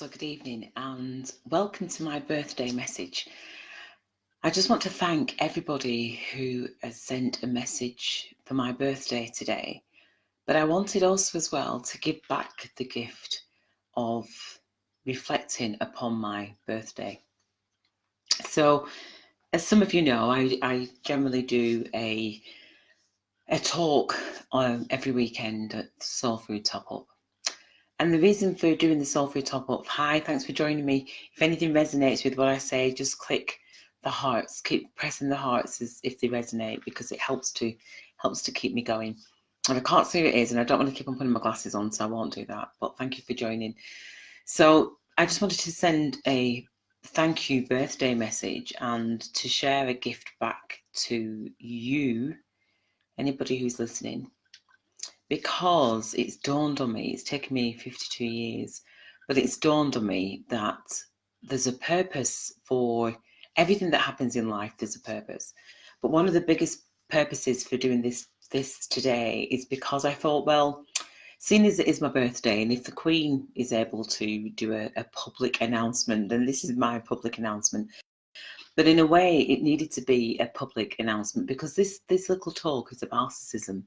So good evening and welcome to my birthday message. I just want to thank everybody who has sent a message for my birthday today, but I wanted also as well to give back the gift of reflecting upon my birthday. So as some of you know, I generally do a talk on every weekend at Soul Food Top Up. And the reason for doing the Soul Food Top Up, hi, thanks for joining me. If anything resonates with what I say, just click the hearts, keep pressing the hearts as if they resonate, because it helps to keep me going. And I can't see who it is, and I don't want to keep on putting my glasses on, so I won't do that. But thank you for joining. So I just wanted to send a thank you birthday message and to share a gift back to you, anybody who's listening, because it's dawned on me, it's taken me 52 years, but it's dawned on me that there's a purpose for everything that happens in life. There's a purpose. But one of the biggest purposes for doing this today is because I thought, well, seeing as it is my birthday, and if the Queen is able to do a public announcement, then this is my public announcement. But in a way, it needed to be a public announcement because this little talk is about narcissism,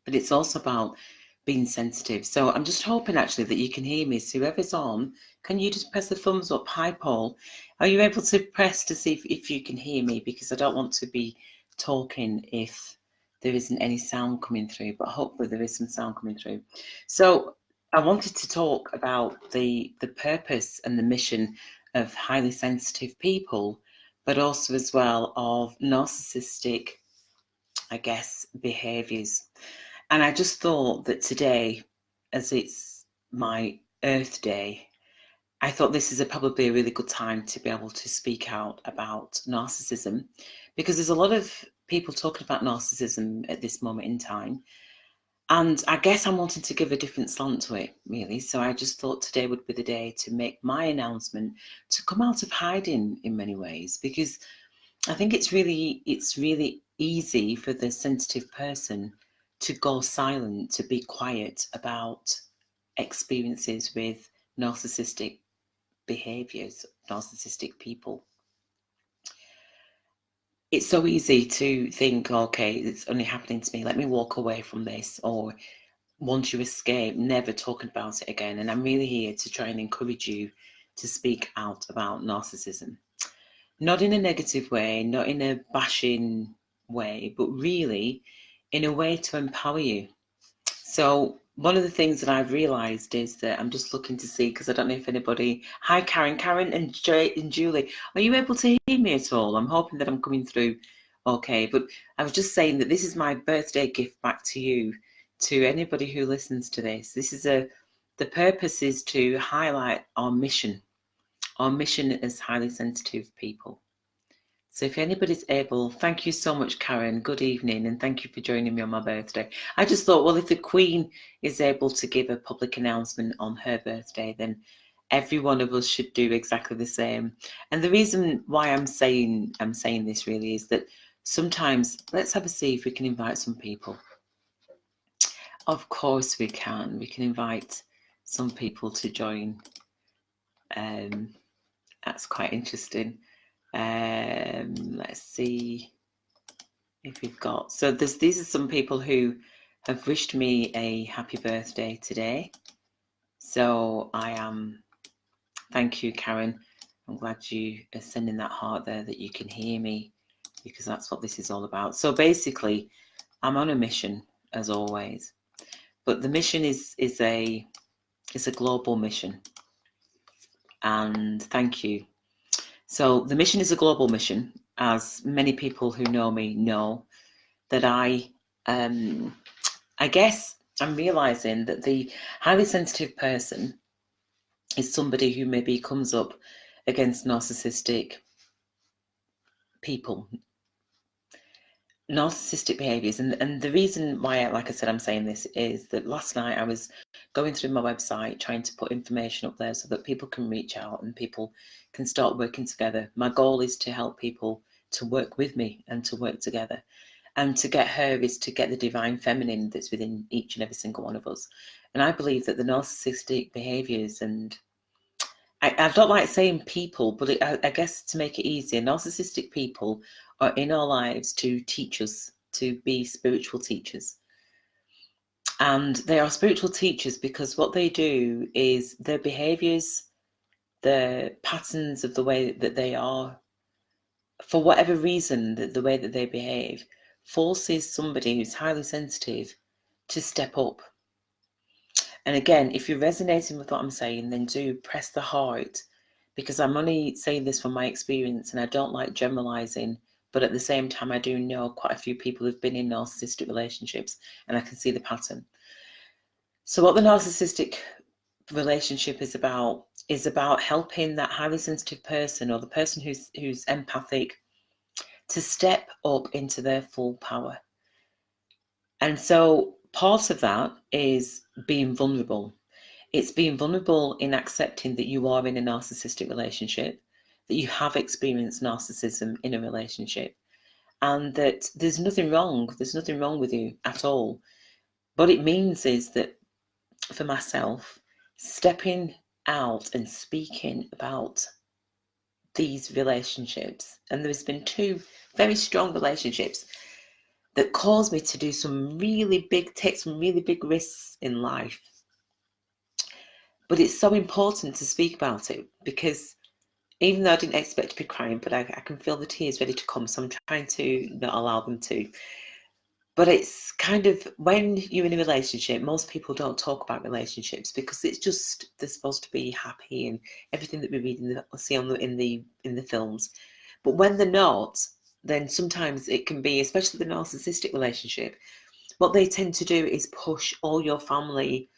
but it's also about being sensitive. So I'm just hoping actually that you can hear me. So whoever's on, can you just press the thumbs up? Hi, Paul. Are you able to press to see if you can hear me? Because I don't want to be talking if there isn't any sound coming through, but hopefully there is some sound coming through. So I wanted to talk about the purpose and the mission of highly sensitive people, but also as well of narcissistic, I guess, behaviours. And I just thought that today, as it's my Earth Day, I thought this is probably a really good time to be able to speak out about narcissism, because there's a lot of people talking about narcissism at this moment in time. And I guess I'm wanting to give a different slant to it, really. So I just thought today would be the day to make my announcement, to come out of hiding in many ways, because I think it's really easy for the sensitive person to go silent, to be quiet about experiences with narcissistic behaviors, narcissistic people. It's so easy to think, okay, it's only happening to me, let me walk away from this, or once you escape, never talking about it again. And I'm really here to try and encourage you to speak out about narcissism. Not in a negative way, not in a bashing way, but really in a way to empower you. So one of the things that I've realised is that I'm just looking to see, because I don't know if anybody... Hi, Karen and Julie. Are you able to hear me at all? I'm hoping that I'm coming through okay. But I was just saying that this is my birthday gift back to you, to anybody who listens to this. The purpose is to highlight our mission as highly sensitive people. So if anybody's able, thank you so much, Karen. Good evening, and thank you for joining me on my birthday. I just thought, well, if the Queen is able to give a public announcement on her birthday, then every one of us should do exactly the same. And the reason why I'm saying this really is that sometimes, let's have a see if we can invite some people. Of course we can. We can invite some people to join. That's quite interesting. Let's see if we've got... So these are some people who have wished me a happy birthday today. So thank you, Karen. I'm glad you are sending that heart there, that you can hear me, because that's what this is all about. So basically, I'm on a mission, as always, but the mission is a global mission. And thank you. So the mission is a global mission, as many people who know me know, that I guess I'm realising that the highly sensitive person is somebody who maybe comes up against narcissistic people, narcissistic behaviours. And the reason why, like I said, I'm saying this is that last night I was going through my website trying to put information up there so that people can reach out and people can start working together. My goal is to help people to work with me and to work together. And to get her is to get the divine feminine that's within each and every single one of us. And I believe that the narcissistic behaviours and I don't like saying people, but I guess to make it easier, narcissistic people are in our lives to teach us to be spiritual teachers. And they are spiritual teachers because what they do is their behaviors, the patterns of the way that they are, for whatever reason, the way that they behave, forces somebody who's highly sensitive to step up. And again, if you're resonating with what I'm saying, then do press the heart, because I'm only saying this from my experience and I don't like generalizing, but at the same time, I do know quite a few people who've been in narcissistic relationships and I can see the pattern. So what the narcissistic relationship is about helping that highly sensitive person, or the person who's empathic, to step up into their full power. And so part of that is being vulnerable. It's being vulnerable in accepting that you are in a narcissistic relationship, that you have experienced narcissism in a relationship, and that there's nothing wrong. There's nothing wrong with you at all. What it means is that for myself, stepping out and speaking about these relationships, and there's been two very strong relationships that caused me to do take some really big risks in life. But it's so important to speak about it, because even though I didn't expect to be crying, but I can feel the tears ready to come, so I'm trying to not allow them to. But it's kind of, when you're in a relationship, most people don't talk about relationships because it's just, they're supposed to be happy and everything that we read see in the films. But when they're not, then sometimes it can be, especially the narcissistic relationship, what they tend to do is push all your family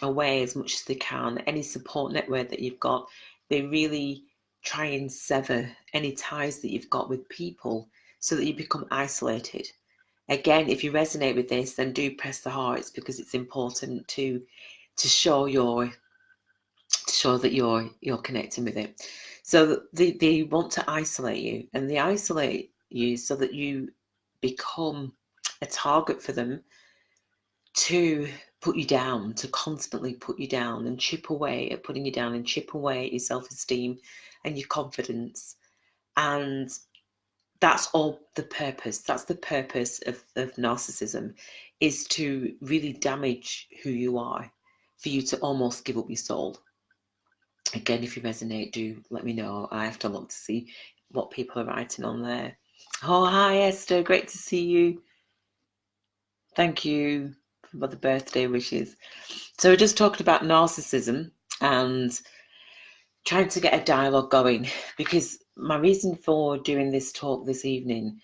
away as much as they can. Any support network that you've got, they really try and sever any ties that you've got with people so that you become isolated. Again, if you resonate with this, then do press the hearts, because it's important to show that you're connecting with it. So they want to isolate you, and they isolate you so that you become a target for them to put you down, to constantly put you down and chip away at putting you down and chip away at your self-esteem and your confidence. And that's all the purpose. That's the purpose of narcissism, is to really damage who you are, for you to almost give up your soul. Again, if you resonate, do let me know. I have to look to see what people are writing on there. Oh, hi Esther, great to see you. Thank you for the birthday wishes. So we're just talking about narcissism and trying to get a dialogue going, because my reason for doing this talk this evening,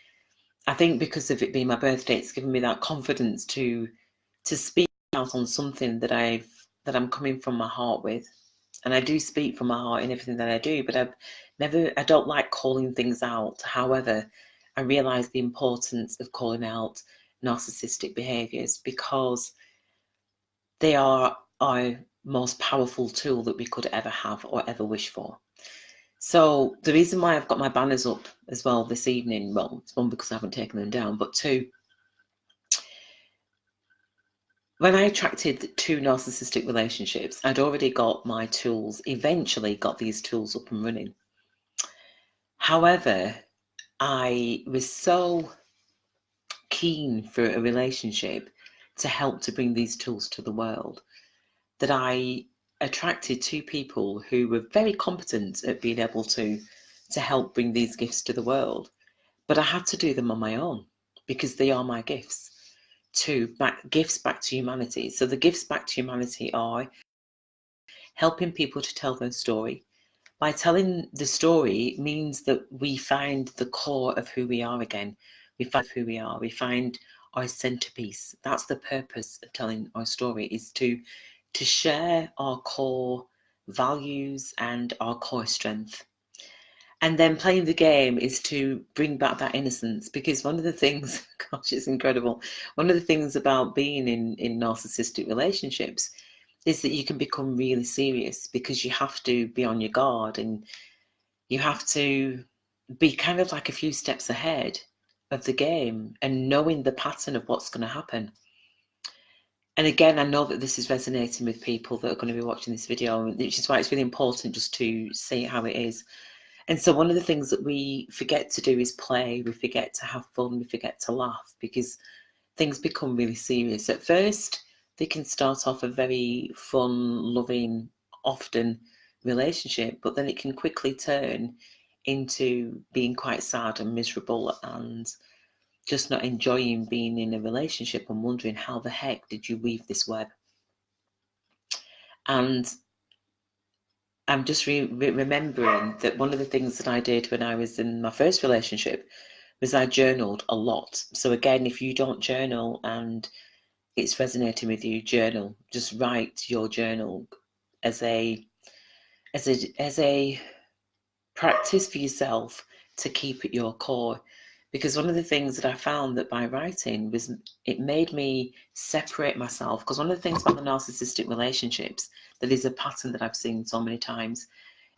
I think because of it being my birthday, it's given me that confidence to speak out on something that I'm coming from my heart with. And I do speak from my heart in everything that I do, but I don't like calling things out. However, I realise the importance of calling out narcissistic behaviours, because they are our most powerful tool that we could ever have or ever wish for. So the reason why I've got my banners up as well this evening, well, it's one, because I haven't taken them down, but two, when I attracted two narcissistic relationships, I'd already got my tools, eventually got these tools up and running. However, I was so keen for a relationship to help to bring these tools to the world that I attracted two people who were very competent at being able to help bring these gifts to the world. But I had to do them on my own, because they are my gifts. Gifts back to humanity. So the gifts back to humanity are helping people to tell their story. By telling the story means that we find the core of who we are again. We find who we are. We find our centerpiece. That's the purpose of telling our story, is to share our core values and our core strength. And then playing the game is to bring back that innocence, because one of the things, gosh, it's incredible. One of the things about being in narcissistic relationships is that you can become really serious, because you have to be on your guard and you have to be kind of like a few steps ahead of the game and knowing the pattern of what's going to happen. And again, I know that this is resonating with people that are going to be watching this video, which is why it's really important just to see how it is. And so one of the things that we forget to do is play. We forget to have fun. We forget to laugh, because things become really serious. At first, they can start off a very fun, loving, often relationship, but then it can quickly turn into being quite sad and miserable and just not enjoying being in a relationship and wondering how the heck did you weave this web. And I'm just remembering that one of the things that I did when I was in my first relationship was I journaled a lot. So again, if you don't journal and it's resonating with you, journal. Just write your journal as a practice for yourself to keep at your core. Because one of the things that I found that by writing was it made me separate myself. Because one of the things about the narcissistic relationships that is a pattern that I've seen so many times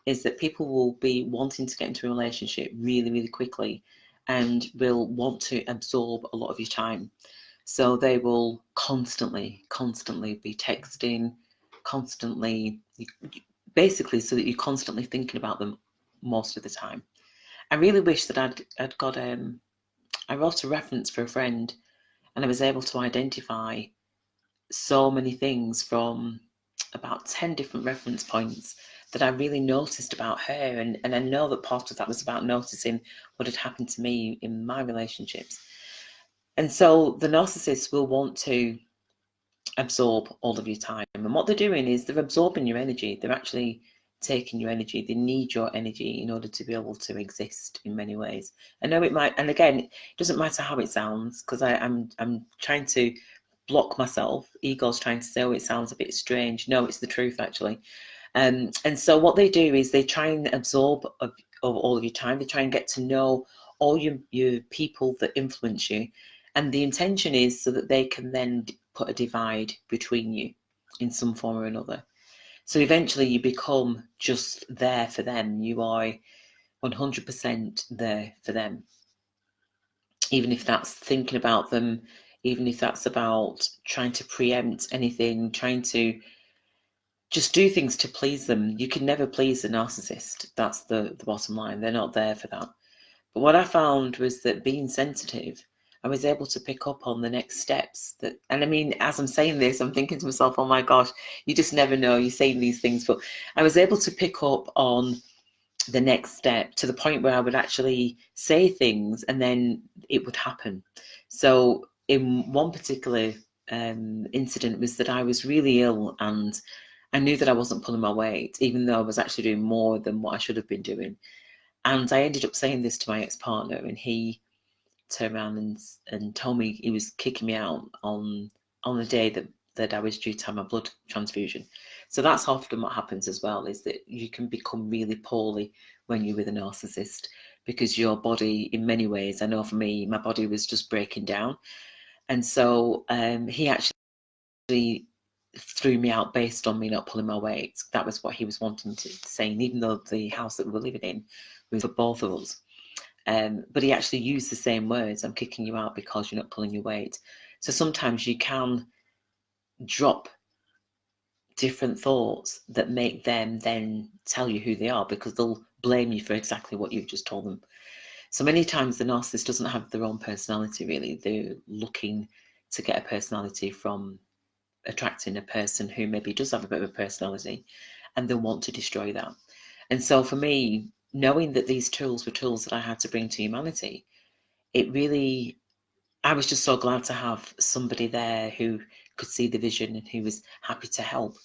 is that people will be wanting to get into a relationship really, really quickly and will want to absorb a lot of your time. So they will constantly be texting, constantly, basically, so that you're constantly thinking about them most of the time. I really wish that I'd got I wrote a reference for a friend, and I was able to identify so many things from about 10 different reference points that I really noticed about her. And I know that part of that was about noticing what had happened to me in my relationships. And so the narcissist will want to absorb all of your time. And what they're doing is they're absorbing your energy. They're actually taking your energy. They need your energy in order to be able to exist in many ways. I know it might, and again, it doesn't matter how it sounds, because I'm trying to block myself. Ego's trying to say, oh, it sounds a bit strange. No, it's the truth, actually. And so what they do is they try and absorb of all of your time. They try and get to know all your people that influence you. And the intention is so that they can then put a divide between you in some form or another. So eventually you become just there for them. You are 100% there for them. Even if that's thinking about them, even if that's about trying to preempt anything, trying to just do things to please them. You can never please a narcissist. That's the bottom line. They're not there for that. But what I found was that being sensitive, I was able to pick up on the next steps. That, and I mean, as I'm saying this, I'm thinking to myself, oh my gosh, you just never know. You're saying these things. But I was able to pick up on the next step to the point where I would actually say things and then it would happen. So in one particular incident was that I was really ill and I knew that I wasn't pulling my weight, even though I was actually doing more than what I should have been doing. And I ended up saying this to my ex-partner, and he turned around and told me he was kicking me out on the day that I was due to have my blood transfusion. So that's often what happens as well, is that you can become really poorly when you're with a narcissist, because your body, in many ways, I know for me, my body was just breaking down. And so he actually threw me out based on me not pulling my weight. That was what he was wanting to say, even though the house that we were living in was for both of us. But he actually used the same words: I'm kicking you out because you're not pulling your weight. So sometimes you can drop different thoughts that make them then tell you who they are, because they'll blame you for exactly what you've just told them. So many times the narcissist doesn't have their own personality, really. They're looking to get a personality from attracting a person who maybe does have a bit of a personality, and they'll want to destroy that. And so for me, knowing that these tools were tools that I had to bring to humanity, it really, I was just so glad to have somebody there who could see the vision and who was happy to help.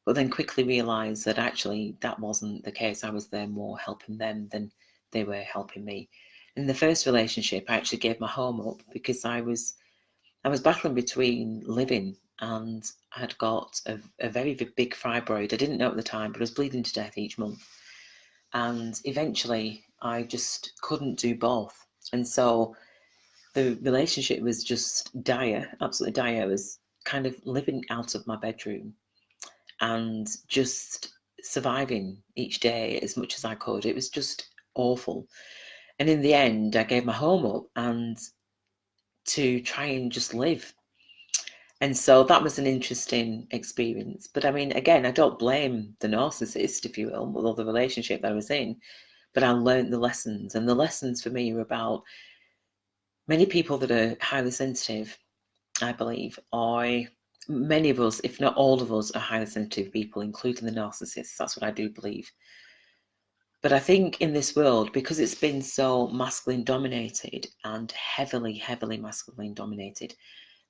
But then quickly realised that actually that wasn't the case. I was there more helping them than they were helping me. In the first relationship, I actually gave my home up because I was battling between living, and I had got a very big fibroid. I didn't know at the time, but I was bleeding to death each month. And eventually I just couldn't do both. And so the relationship was just dire, absolutely dire. I was kind of living out of my bedroom and just surviving each day as much as I could. It was just awful. And in the end, I gave my home up and to try and just live. And so that was an interesting experience. But I mean, again, I don't blame the narcissist, if you will, or the relationship that I was in, but I learned the lessons. And the lessons for me are about many people that are highly sensitive, I believe, are many of us, if not all of us, are highly sensitive people, including the narcissists. That's what I do believe. But I think in this world, because it's been so masculine dominated and heavily, heavily masculine dominated,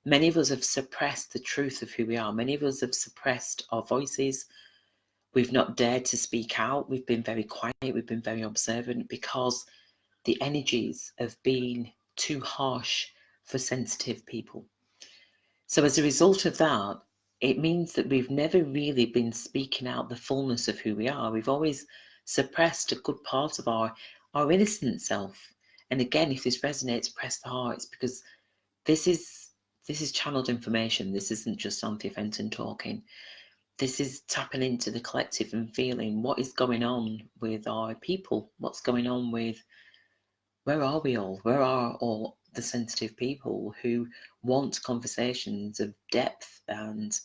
many of us have suppressed the truth of who we are. Many of us have suppressed our voices. We've not dared to speak out. We've been very quiet. We've been very observant because the energies have been too harsh for sensitive people. So as a result of that, it means that we've never really been speaking out the fullness of who we are. We've always suppressed a good part of our innocent self. And again, if this resonates, press the hearts, because this is channeled information. This isn't just Anthea Fenton talking. This is tapping into the collective and feeling what is going on with our people. What's going on with, where are we all? Where are all the sensitive people who want conversations of depth, and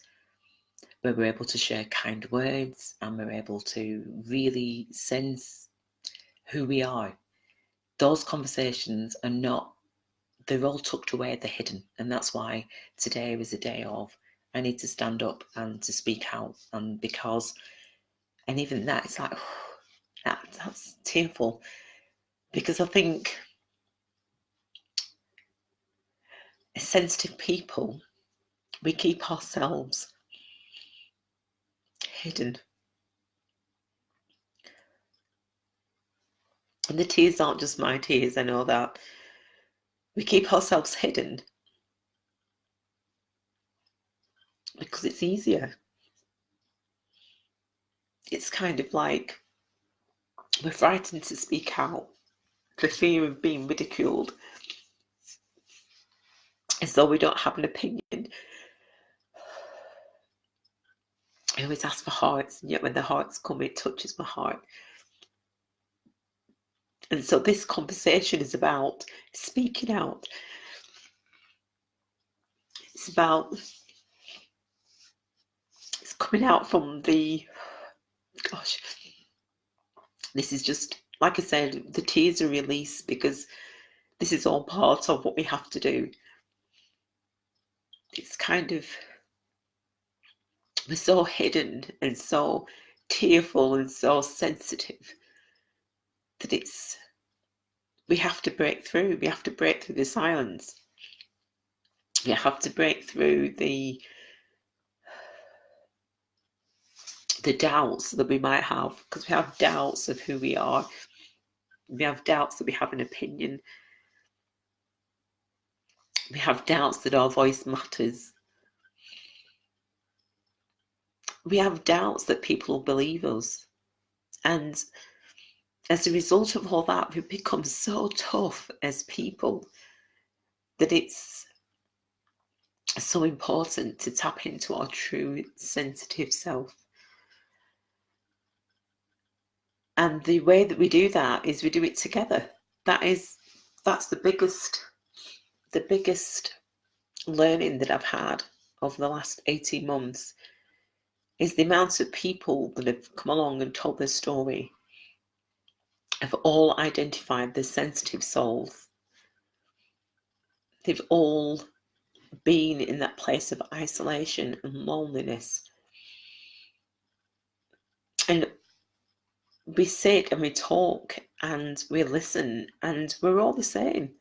where we're able to share kind words and we're able to really sense who we are? Those conversations are not, they're all tucked away, they're hidden. And that's why today was a day of, I need to stand up and to speak out. And because, and even that, it's like, that's tearful. Because I think as sensitive people, we keep ourselves hidden. And the tears aren't just my tears, I know that. We keep ourselves hidden because it's easier. It's kind of like we're frightened to speak out for fear of being ridiculed, as though we don't have an opinion. I always ask for hearts, and yet when the hearts come, it touches my heart. And so this conversation is about speaking out. It's about, it's coming out from the, gosh, this is just, like I said, the tears are released because this is all part of what we have to do. It's kind of, we're so hidden and so tearful and so sensitive that it's, we have to break through. We have to break through the silence. We have to break through the doubts that we might have, because we have doubts of who we are. We have doubts that we have an opinion. We have doubts that our voice matters. We have doubts that people will believe us. And as a result of all that, we've become so tough as people that it's so important to tap into our true sensitive self. And the way that we do that is we do it together. That's the biggest learning that I've had over the last 18 months, is the amount of people that have come along and told their story, have all identified the sensitive souls. They've all been in that place of isolation and loneliness. And we sit and we talk and we listen, and we're all the same.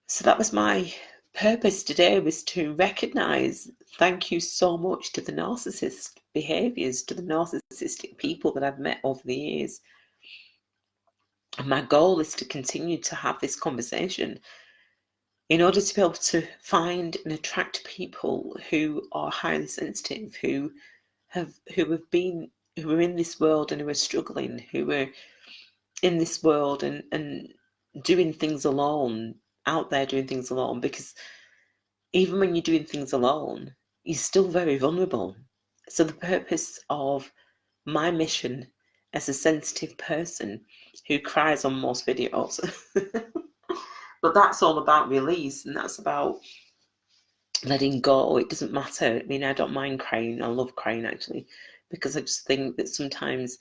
So that was my purpose today, was to recognize, thank you so much to the narcissist behaviors, to the narcissistic people that I've met over the years. And my goal is to continue to have this conversation in order to be able to find and attract people who are highly sensitive, who are in this world and who are struggling, who are in this world and doing things alone, out there doing things alone. Because even when you're doing things alone, you're still very vulnerable. So the purpose of my mission as a sensitive person who cries on most videos, but that's all about release, and that's about letting go. It doesn't matter. I mean, I don't mind crying. I love crying, actually, because I just think that sometimes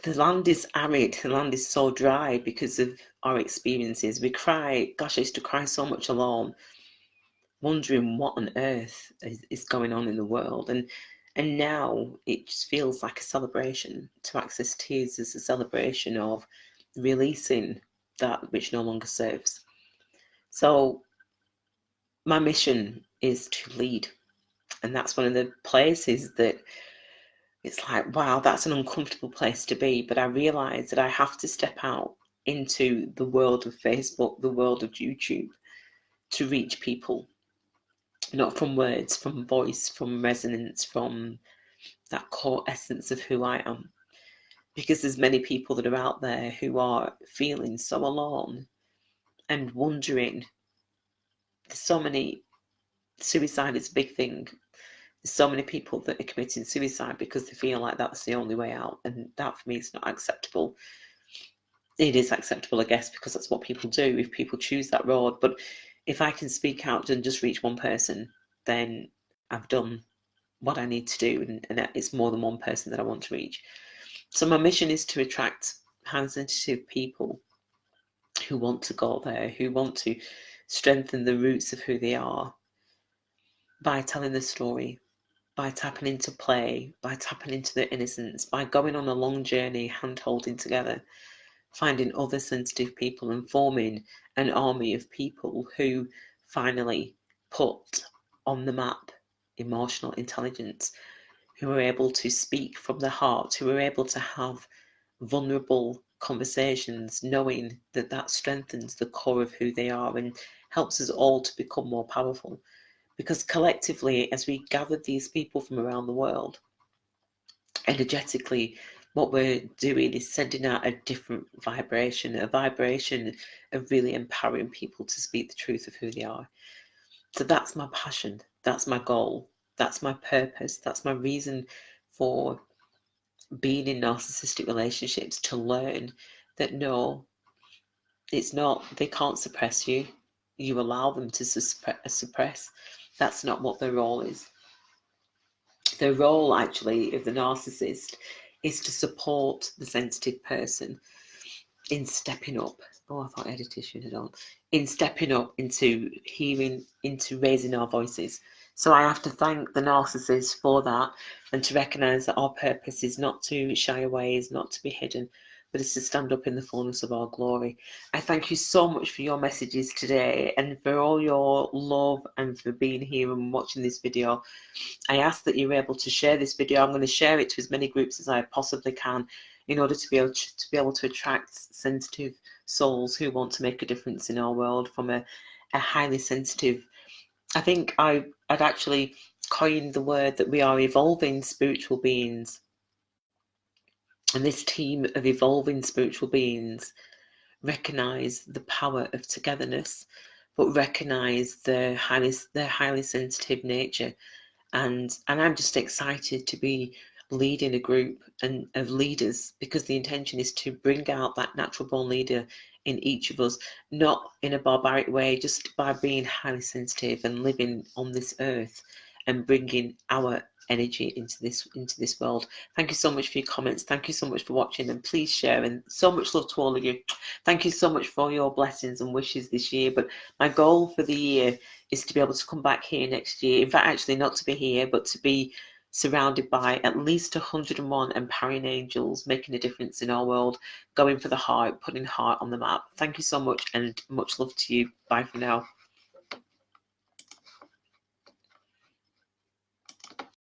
the land is arid, the land is so dry because of our experiences. We cry. Gosh, I used to cry so much alone, wondering what on earth is going on in the world. And now it just feels like a celebration. To access tears as a celebration of releasing that which no longer serves. So my mission is to lead. And that's one of the places that it's like, wow, that's an uncomfortable place to be. But I realize that I have to step out into the world of Facebook, the world of YouTube, to reach people, not from words, from voice, from resonance, from that core essence of who I am. Because there's many people that are out there who are feeling so alone and wondering. There's so many, suicide is a big thing. There's so many people that are committing suicide because they feel like that's the only way out, and that for me is not acceptable. It is acceptable, I guess, because that's what people do if people choose that road. But if I can speak out and just reach one person, then I've done what I need to do, and it's more than one person that I want to reach. So my mission is to attract highly sensitive people who want to go there, who want to strengthen the roots of who they are by telling the story, by tapping into play, by tapping into their innocence, by going on a long journey, hand holding together, finding other sensitive people and forming an army of people who finally put on the map emotional intelligence, who are able to speak from the heart, who are able to have vulnerable conversations, knowing that that strengthens the core of who they are and helps us all to become more powerful. Because collectively, as we gather these people from around the world, energetically, what we're doing is sending out a different vibration, a vibration of really empowering people to speak the truth of who they are. So that's my passion, that's my goal, that's my purpose, that's my reason for being in narcissistic relationships, to learn that no, it's not, they can't suppress you. You allow them to suppress. That's not what their role is. The role, actually, of the narcissist is to support the sensitive person in stepping up. Oh, I thought editation had on. In stepping up into hearing, into raising our voices. So I have to thank the narcissist for that, and to recognise that our purpose is not to shy away, is not to be hidden, but is to stand up in the fullness of our glory. I thank you so much for your messages today, and for all your love, and for being here and watching this video. I ask that you're able to share this video. I'm going to share it to as many groups as I possibly can, in order to be able to attract sensitive souls who want to make a difference in our world from a highly sensitive. I think I'd actually coined the word that we are evolving spiritual beings. And this team of evolving spiritual beings recognize the power of togetherness, but recognize their highly sensitive nature. And I'm just excited to be leading a group and of leaders, because the intention is to bring out that natural born leader in each of us, not in a barbaric way, just by being highly sensitive and living on this earth and bringing our energy into this world. Thank you so much for your comments. Thank you so much for watching, and please share, and so much love to all of you. Thank you so much for your blessings and wishes this year. But my goal for the year is to be able to come back here next year. In fact, actually not to be here, but to be surrounded by at least 101 empowering angels, making a difference in our world, going for the heart, putting heart on the map. Thank you so much, and much love to you. Bye for now.